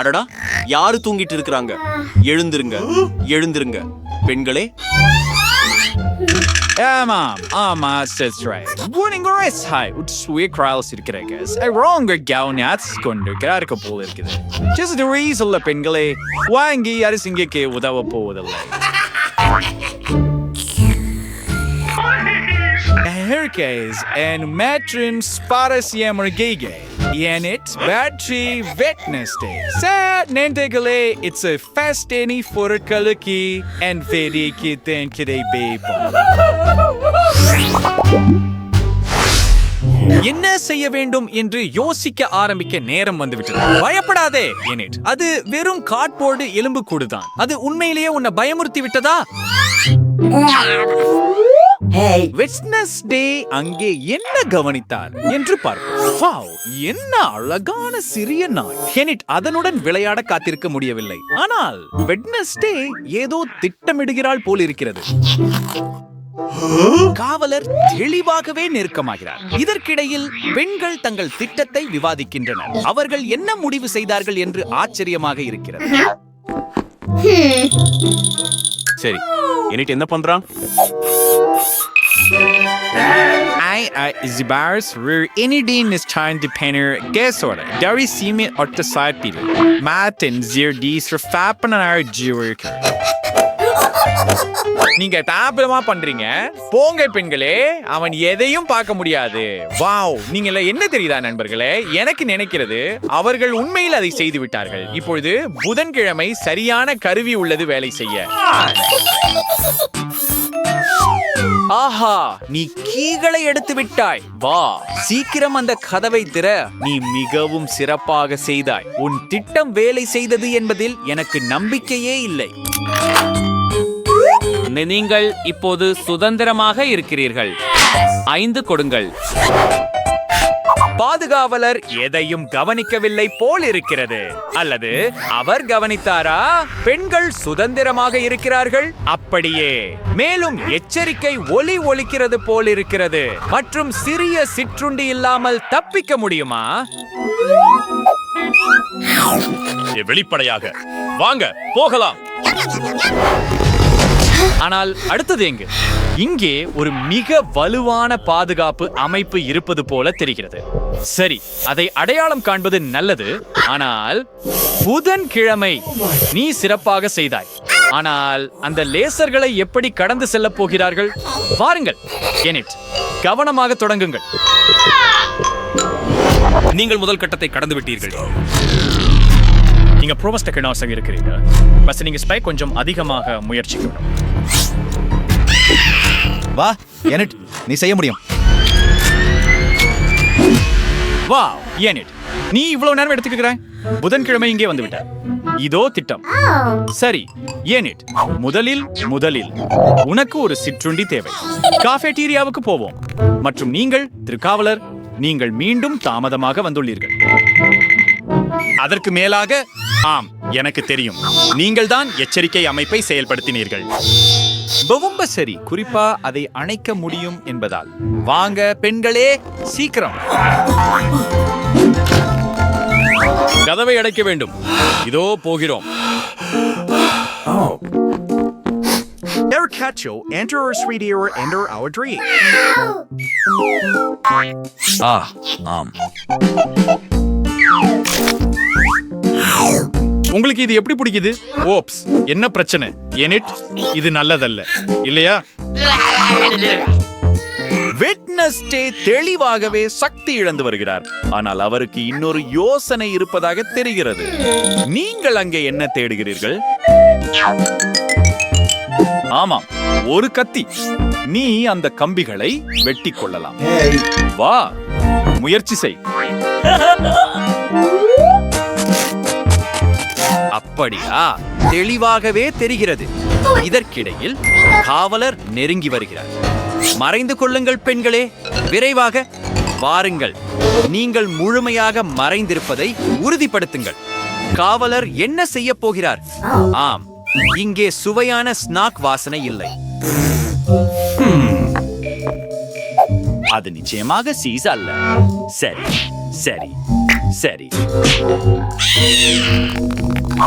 அடடா, யாரு தூங்கிட்டு இருக்கிறாங்க? எழுந்திருங்க, எழுந்திருங்க பெண்களே. Ama sister. Winning race high. We kraus இருக்கிறேன். Wrong கவுனியாத் கொண்டிருக்கிறார் போல இருக்குது. Just the reason la பெண்களே வாங்கி அரசிங்கக்கு உதவ போவதில்லை. Herkes en matrin sparasiamergege. Yanit battery Wednesday. Sad nentegale it's a fast any for kalaki and vedi kitten kide babe. என்ன செய்ய வேண்டும் என்று யோசிக்க ஆரம்பிக்க நேரம் வந்துவிட்டது. பயப்படாதே யூனிட், அது வெறும் கார்ட்போர்டு எலும்பு கூடுதான். அது உண்மையிலேயே உன்னை பயமுறுத்தி விட்டதா? வெட்னஸ்டே அங்கே என்ன கவனித்தார் என்று பார்ப்போம். வாவ், என்ன அழகான சிறிய நாய். ஹெனிட் அதனுடன் விளையாட காத்திருக்க முடியவில்லை. ஆனால் வெட்னஸ்டே ஏதோ திட்டமிடுகிறாள் போல் இருக்கிறது. காவலர் தெளிவாகவே நெருக்கமாகிறார். இதற்கிடையில் பெண்கள் தங்கள் திட்டத்தை விவாதிக்கின்றனர். அவர்கள் என்ன முடிவு செய்தார்கள் என்று ஆச்சரியமாக இருக்கிறது. சரி, யூனிட் என்ன பண்றான்? Zibars were any din is trying to penner guess order. Dari simi or the side people. Martin zir dis for fappen and our jewelry. நீங்க தாபலமா பண்றீங்க. போங்க பெண்களே, அவன் எதையும் பார்க்க முடியாது. வாவ், நீங்க என்ன தெரியுதா நண்பர்களே? எனக்கு நினைக்கிறது அவர்கள் உண்மையில் அதை செய்து விட்டார்கள். இப்பொழுது புதன்கிழமை சரியான கருவி உள்ளது வேலை செய்ய. ஆஹா, நீ கீகளை எடுத்து விட்டாய். வா, சீக்கிரம் அந்த கதவை திற. நீ மிகவும் சிறப்பாக செய்தாய். உன் திட்டம் வேலை செய்தது என்பதில் எனக்கு நம்பிக்கையே இல்லை. நீங்கள் இப்போது சுதந்திரமாக இருக்கிறீர்கள். 5 கொடுங்கள். பாதுகாவலர் எதையும் கவனிக்கவில்லை போல் இருக்கிறது. அல்லது அவர் கவனித்தாரா? பெண்கள் சுதந்திரமாக இருக்கிறார்கள். அப்படியே மேலும் எச்சரிக்கை ஒலி ஒலிக்கிறது போல் இருக்கிறது. மற்றும் சிறிய சிற்றுண்டி இல்லாமல் தப்பிக்க முடியுமா? வெளிப்படையாக வாங்க போகலாம். ஆனால் அடுத்தது எங்கு? இங்கே ஒரு மிக வலுவான பாதுகாப்பு அமைப்பு இருப்பது போல தெரிகிறது. சரி, அதை அடையாளம் காண்பது நல்லது. ஆனால் புதன்கிழமை நீ சிறப்பாக செய்தாய். ஆனால் அந்த லேசர்களை எப்படி கடந்து செல்ல போகிறார்கள்? வாருங்கள் யூனிட், கவனமாக தொடங்குங்கள். நீங்கள் முதல் கட்டத்தை கடந்து விட்டீர்கள். நீங்க ப்ரோவஸ்டெக்கனாஸாக இருக்கிறீங்க. பஸ் நீங்க ஸ்பை கொஞ்சம் அதிகமாக முயற்சிக்கணும். வா யூனிட், நீ செய்ய முடியும். வா யூனிட், நீ இவ்வளவு நேரம் எடுத்துக்கிற. புதன்கிழமை இங்கே வந்து விட்ட. இதோ திட்டம். சரி யூனிட், முதலில் உனக்கு ஒரு சிற்றுண்டி தேவை. காஃபேட்டீரியாவுக்கு போவோம். மற்றும் நீங்கள் திருக்காவலர், நீங்கள் மீண்டும் தாமதமாக வந்துள்ளீர்கள். அதற்கு மேலாக, ஆம், எனக்கு தெரியும், நீங்கள் தான் எச்சரிக்கை அமைப்பை செயல்படுத்தினீர்கள். ரொம்ப சரி, குறிப்பா அதை அணைக்க முடியும் என்பதால். வாங்க பெண்களே, சீக்கிரம் கதவை அடைக்க வேண்டும். இதோ போகிறோம். Enter our sweetie or enter our dream. ஆம். உங்களுக்கு இது எப்படி பிடிக்குது? ஓப்ஸ், என்ன பிரச்சனை? யூனிட், இது நல்லதல்ல இல்லையா? வெட்னஸ்டே தெளிவாகவே சக்தி இழந்து வருகிறார். ஆனால் அவருக்கு இன்னொரு யோசனை இருப்பதாக தெரிகிறது. நீங்கள் அங்கே என்ன தேடுகிறீர்கள்? ஆமாம், ஒரு கத்தி. நீ அந்த கம்பிகளை வெட்டி கொள்ளலாம். வா, முயற்சி செய். அப்படியா? தெளிவாகவே தெரிகிறது. இதற்கிடையில் காவலர் நெருங்கி வருகிறார். மறைந்து கொள்ளுங்கள் பெண்களே, விரைவாக வாருங்கள். நீங்கள் முழுமையாக மறைந்திருப்பதை உறுதிப்படுத்துங்கள். காவலர் என்ன செய்ய போகிறார்? ஆம், இங்கே சுவையான ஸ்நாக் வாசனை இல்லை. அது நிச்சயமாக சீஸ் அல்ல. சரி சரி சரி.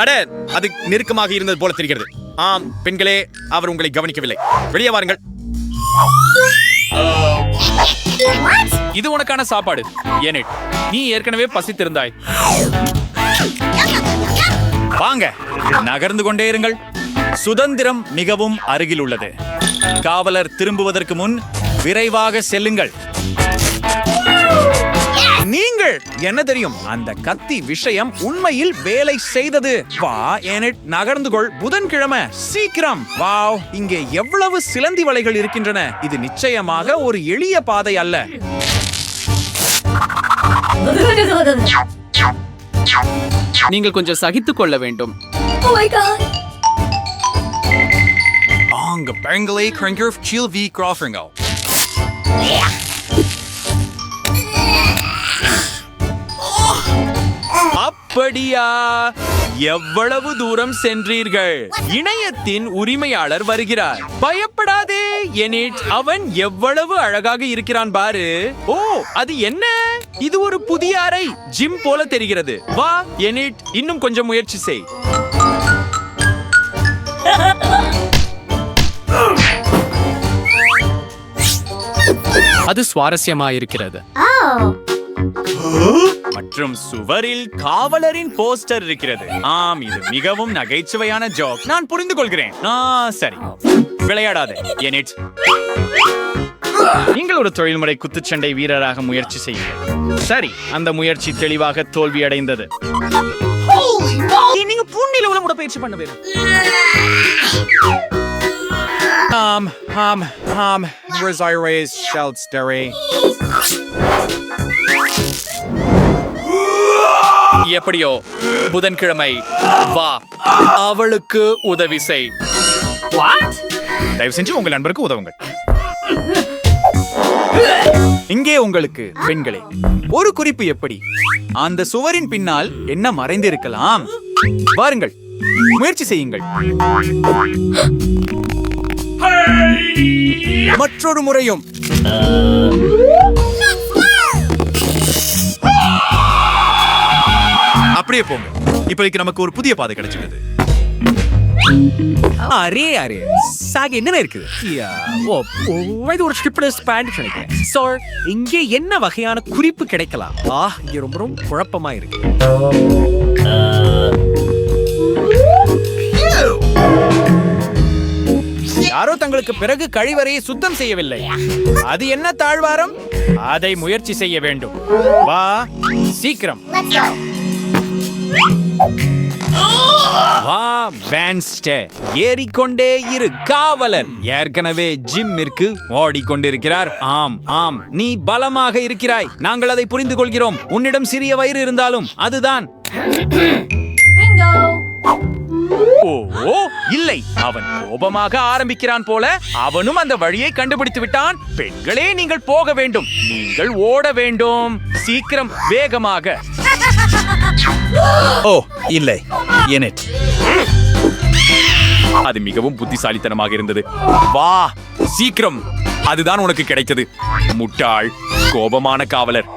அட, அது நெருக்கமாக இருந்தது போல தெரிகிறது. ஆம் பெண்களே, அவர் உங்களை கவனிக்கவில்லை. வெளியே வாருங்கள். இது உனக்கான சாப்பாடு. ஏனெட், நீ ஏற்கனவே பசித்திருந்தாய். வாங்க, நகர்ந்து கொண்டே இருங்கள். சுதந்திரம் மிகவும் அருகில் உள்ளது. காவலர் திரும்புவதற்கு முன் விரைவாக செல்லுங்கள். நீங்கள் என்ன தெரியும்? அந்த கத்தி விஷயம் உண்மையில் வேலை செய்தது. வா ஏனெட், நகர்ந்து கொள். புதன்கிழமை சீக்கிரம். வாவ், இங்கே எவ்வளவு சிலந்தி வலைகள் இருக்கின்றன. இது நிச்சயமாக ஒரு எளிய பாதை அல்ல. நீங்கள் கொஞ்சம் சகித்துக் கொள்ள வேண்டும். Ang Bengali Kringer Chill V Crawfringo. அப்படியா? எவ்வளவு தூரம் சென்றீர்கள்? இணையத்தின் உரிமையாளர் வருகிறார். பயப்படாதே எனிட், அவன் எவ்வளவு அழகாக இருக்கிறான் பாரு. ஓ, அது என்ன? இது ஒரு புதிய அறை. ஜிம் போல தெரிகிறது. வா எனிட், இன்னும் கொஞ்சம் முயற்சி செய். அது சுவாரஸ்யமாயிருக்கிறது. மற்றும் சுவரில் காவலரின் போஸ்டர் இருக்கிறது. ஆம், இது மிகவும் நகைச்சுவையான ஜோக். நான் புரிந்து கொள்கிறேன். சரி, விளையாடாதே எனிட். நீங்கள் ஒரு தொழில்முறை குத்துச்சண்டை வீரராக முயற்சி செய்யுங்கள். சரி, அந்த முயற்சி தெளிவாக தோல்வியடைந்தது. நீங்க பூண்டில உள்ள உடற்பயிற்சி பண்ண வேணும். Rosires Sheldstery. எப்படியோ புதன்கிழமை வா, அவளுக்கு உதவி செய். தயவு செஞ்சு உங்கள் நண்பருக்கு உதவுங்கள். இங்கே உங்களுக்கு பெண்களே ஒரு குறிப்பு. எப்படி அந்த சுவரின் பின்னால் என்ன மறைந்திருக்கலாம்? வாருங்கள், முயற்சி செய்யுங்கள். மற்றொரு முறையும். அப்படியே போங்க. இப்போதைக்கு நமக்கு ஒரு புதிய பாதை கிடைச்சிடுது. அரே அரே சாக என்ன இருக்குது? இது ஒரு ஸ்கிரிப்ட் ஸ்பானிஷ் நினைக்கிறேன். சோ இங்கே என்ன வகையான குறிப்பு கிடைக்கலாம்? இங்க ரொம்ப ரொம்ப குழப்பமா இருக்கு. யாரோ தங்களுக்கு பிறகு கழிவறையை சுத்தம் செய்யவில்லை. அது என்ன தாழ்வாரம்? அதை முயற்சி செய்ய வேண்டும். வா சீக்கிரம். வா வேன்ஸ்டே, ஏறிக்கொண்டே இரு. காவலர் ஏற்கனவே ஜிம்மிற்கு ஓடிக்கொண்டிருக்கிறார். ஆம் ஆம், நீ பலமாக இருக்கிறாய். நாங்கள் அதை புரிந்து கொள்கிறோம். உன்னிடம் சிறிய வயிறு இருந்தாலும் அதுதான். ஓ இல்லை, அவன் கோபமாக ஆரம்பிக்கிறான் போல. அவனும் அந்த வழியை கண்டுபிடித்து விட்டான். பெண்களே, நீங்கள் போக வேண்டும். நீங்கள் ஓட வேண்டும். சீக்கிரம், வேகமாக. ஓ இல்லை எனிட், அது மிகவும் புத்திசாலித்தனமாக இருந்தது. வா சீக்கிரம், அதுதான் உனக்கு கிடைத்தது. முட்டாள், கோபமான காவலர்.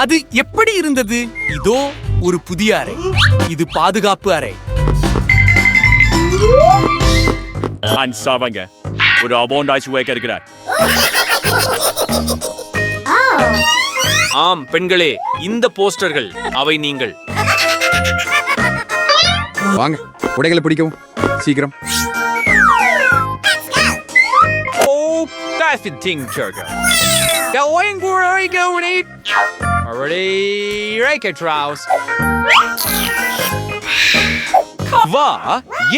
அது எப்படி இருந்தது? இதோ ஒரு புதிய அறை. இது பாதுகாப்பு அறை. அன்சாவங்க ஒரு அபோண்டாய் சுவைக்க இருக்கிறார். ஆம் பெண்களே, இந்த போஸ்டர்கள் அவை நீங்கள். வாங்க, உடைகளை பிடிக்கவும் சீக்கிரம். Oh, that's the thing, Turtle. Going where are you going? Already, right, Traus. வா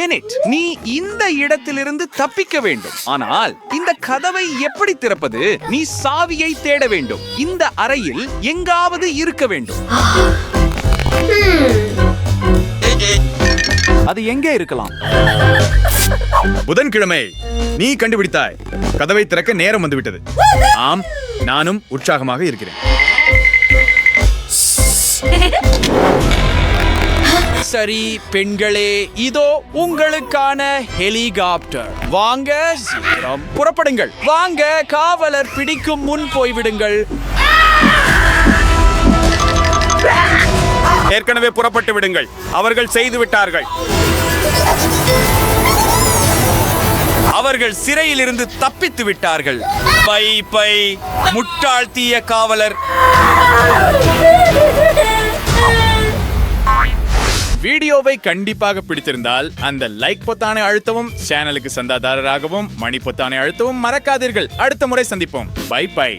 எனிட், நீ இந்த இடத்திலிருந்து தப்பிக்க வேண்டும். ஆனால் இந்த கதவை எப்படி திறப்பது? நீ சாவியை தேட வேண்டும். இந்த அறையில் எங்காவது இருக்க வேண்டும். அது எங்கே இருக்கலாம்? புதன்கிழமை நீ கண்டுபிடித்தாய். கதவை திறக்க நேரம் வந்துவிட்டது. ஆம், நானும் உற்சாகமாக இருக்கிறேன். சரி பெண்களே, இதோ உங்களுக்கான ஹெலிகாப்டர். வாங்க, சீக்கிரம் புறப்படுங்கள். வாங்க, காவலர் பிடிக்கும் முன் போய்விடுங்கள். ஏற்கனவே புறப்பட்டு விடுங்கள். அவர்கள் செய்து விட்டார்கள். அவர்கள் சிறையில் இருந்து தப்பித்து விட்டார்கள். பை பை முட்டாள் தீய காவலர். வீடியோவை கண்டிப்பாக பிடித்திருந்தால் அந்த லைக் பொத்தானை அழுத்தவும், சேனலுக்கு சந்தாதாரராகவும் மணி பொத்தானை அழுத்தவும் மறக்காதீர்கள். அடுத்த முறை சந்திப்போம். Bye by.